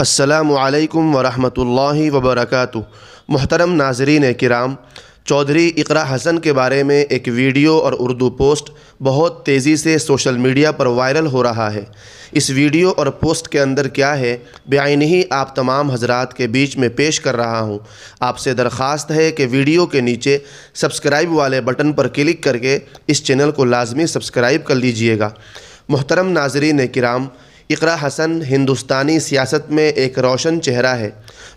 السلام علیکم ورحمۃ اللہ وبرکاتہ۔ محترم ناظرین کرام، چودھری اقرا حسن کے بارے میں ایک ویڈیو اور اردو پوسٹ بہت تیزی سے سوشل میڈیا پر وائرل ہو رہا ہے۔ اس ویڈیو اور پوسٹ کے اندر کیا ہے بعینہ ہی آپ تمام حضرات کے بیچ میں پیش کر رہا ہوں۔ آپ سے درخواست ہے کہ ویڈیو کے نیچے سبسکرائب والے بٹن پر کلک کر کے اس چینل کو لازمی سبسکرائب کر لیجئے گا۔ محترم ناظرین کرام، اقرا حسن ہندوستانی سیاست میں ایک روشن چہرہ ہے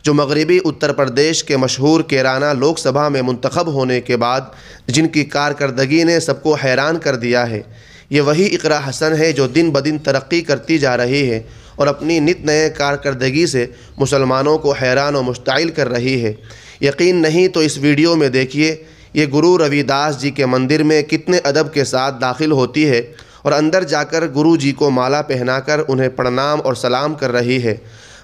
جو مغربی اتر پردیش کے مشہور کیرانہ لوک سبھا میں منتخب ہونے کے بعد جن کی کارکردگی نے سب کو حیران کر دیا ہے۔ یہ وہی اقرا حسن ہے جو دن بدن ترقی کرتی جا رہی ہے اور اپنی نت نئے کارکردگی سے مسلمانوں کو حیران و مشتعل کر رہی ہے۔ یقین نہیں تو اس ویڈیو میں دیکھیے، یہ گرو روی داس جی کے مندر میں کتنے ادب کے ساتھ داخل ہوتی ہے اور اندر جا کر گرو جی کو مالا پہنا کر انہیں پرنام اور سلام کر رہی ہے۔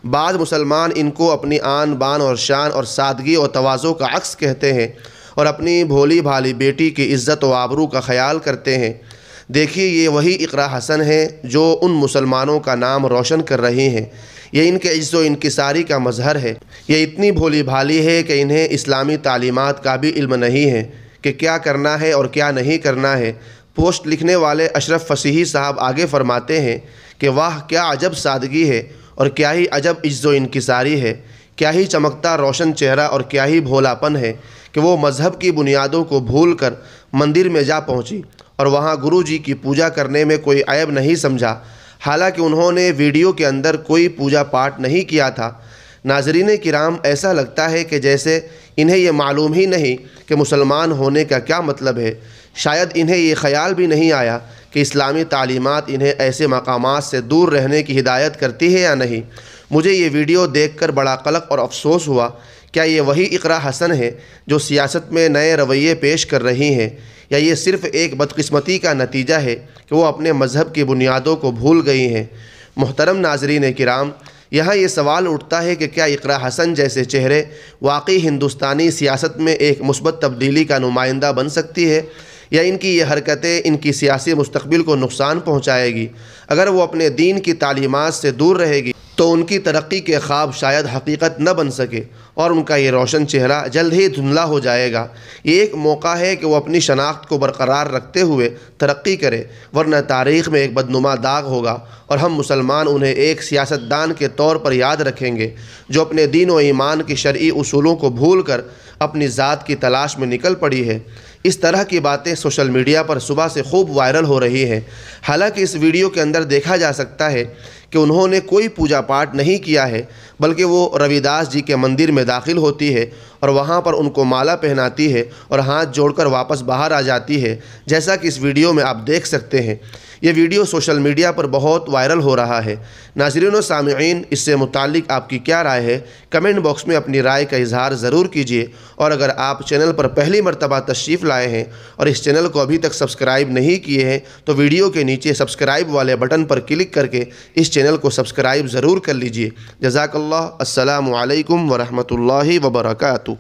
بعض مسلمان ان کو اپنی آن بان اور شان اور سادگی اور تواضع کا عکس کہتے ہیں اور اپنی بھولی بھالی بیٹی کی عزت و آبرو کا خیال کرتے ہیں۔ دیکھیے، یہ وہی اقرا حسن ہے جو ان مسلمانوں کا نام روشن کر رہی ہیں۔ یہ ان کے عجز و انکساری کا مظہر ہے۔ یہ اتنی بھولی بھالی ہے کہ انہیں اسلامی تعلیمات کا بھی علم نہیں ہے کہ کیا کرنا ہے اور کیا نہیں کرنا ہے۔ پوسٹ لکھنے والے اشرف فصیحی صاحب آگے فرماتے ہیں کہ واہ، کیا عجب سادگی ہے اور کیا ہی عجب عجز و انکساری ہے، کیا ہی چمکتا روشن چہرہ اور کیا ہی بھولاپن ہے کہ وہ مذہب کی بنیادوں کو بھول کر مندر میں جا پہنچی اور وہاں گرو جی کی پوجا کرنے میں کوئی عیب نہیں سمجھا، حالانکہ انہوں نے ویڈیو کے اندر کوئی پوجا پاٹ نہیں کیا تھا۔ ناظرین کرام، ایسا لگتا ہے کہ جیسے انہیں یہ معلوم ہی نہیں کہ مسلمان ہونے کا کیا مطلب ہے۔ شاید انہیں یہ خیال بھی نہیں آیا کہ اسلامی تعلیمات انہیں ایسے مقامات سے دور رہنے کی ہدایت کرتی ہے یا نہیں۔ مجھے یہ ویڈیو دیکھ کر بڑا قلق اور افسوس ہوا۔ کیا یہ وہی اقرا حسن ہے جو سیاست میں نئے رویے پیش کر رہی ہیں، یا یہ صرف ایک بدقسمتی کا نتیجہ ہے کہ وہ اپنے مذہب کی بنیادوں کو بھول گئی ہیں؟ محترم ناظرین کرام، یہاں یہ سوال اٹھتا ہے کہ کیا اقرا حسن جیسے چہرے واقعی ہندوستانی سیاست میں ایک مثبت تبدیلی کا نمائندہ بن سکتی ہے، یا ان کی یہ حرکتیں ان کی سیاسی مستقبل کو نقصان پہنچائے گی؟ اگر وہ اپنے دین کی تعلیمات سے دور رہے گی تو ان کی ترقی کے خواب شاید حقیقت نہ بن سکے اور ان کا یہ روشن چہرہ جلد ہی دھندلا ہو جائے گا۔ یہ ایک موقع ہے کہ وہ اپنی شناخت کو برقرار رکھتے ہوئے ترقی کرے، ورنہ تاریخ میں ایک بدنما داغ ہوگا اور ہم مسلمان انہیں ایک سیاستدان کے طور پر یاد رکھیں گے جو اپنے دین و ایمان کی شرعی اصولوں کو بھول کر اپنی ذات کی تلاش میں نکل پڑی ہے۔ اس طرح کی باتیں سوشل میڈیا پر صبح سے خوب وائرل ہو رہی ہیں۔ حالانکہ اس ویڈیو کے اندر دیکھا جا سکتا ہے کہ انہوں نے کوئی پوجا پاٹ نہیں کیا ہے، بلکہ وہ روی داس جی کے مندر میں داخل ہوتی ہے اور وہاں پر ان کو مالا پہناتی ہے اور ہاتھ جوڑ کر واپس باہر آ جاتی ہے، جیسا کہ اس ویڈیو میں آپ دیکھ سکتے ہیں۔ یہ ویڈیو سوشل میڈیا پر بہت وائرل ہو رہا ہے۔ ناظرین و سامعین، اس سے متعلق آپ کی کیا رائے ہے؟ کمنٹ باکس میں اپنی رائے کا اظہار ضرور کیجیے، اور اگر آپ چینل پر پہلی مرتبہ تشریف لائے ہیں اور اس چینل کو ابھی تک سبسکرائب نہیں کیے ہیں تو ویڈیو کے نیچے سبسکرائب والے بٹن پر کلک کر کے اس چینل کو سبسکرائب ضرور کر لیجیے۔ جزاک اللہ۔ السلام علیکم ورحمۃ اللہ وبرکاتہ۔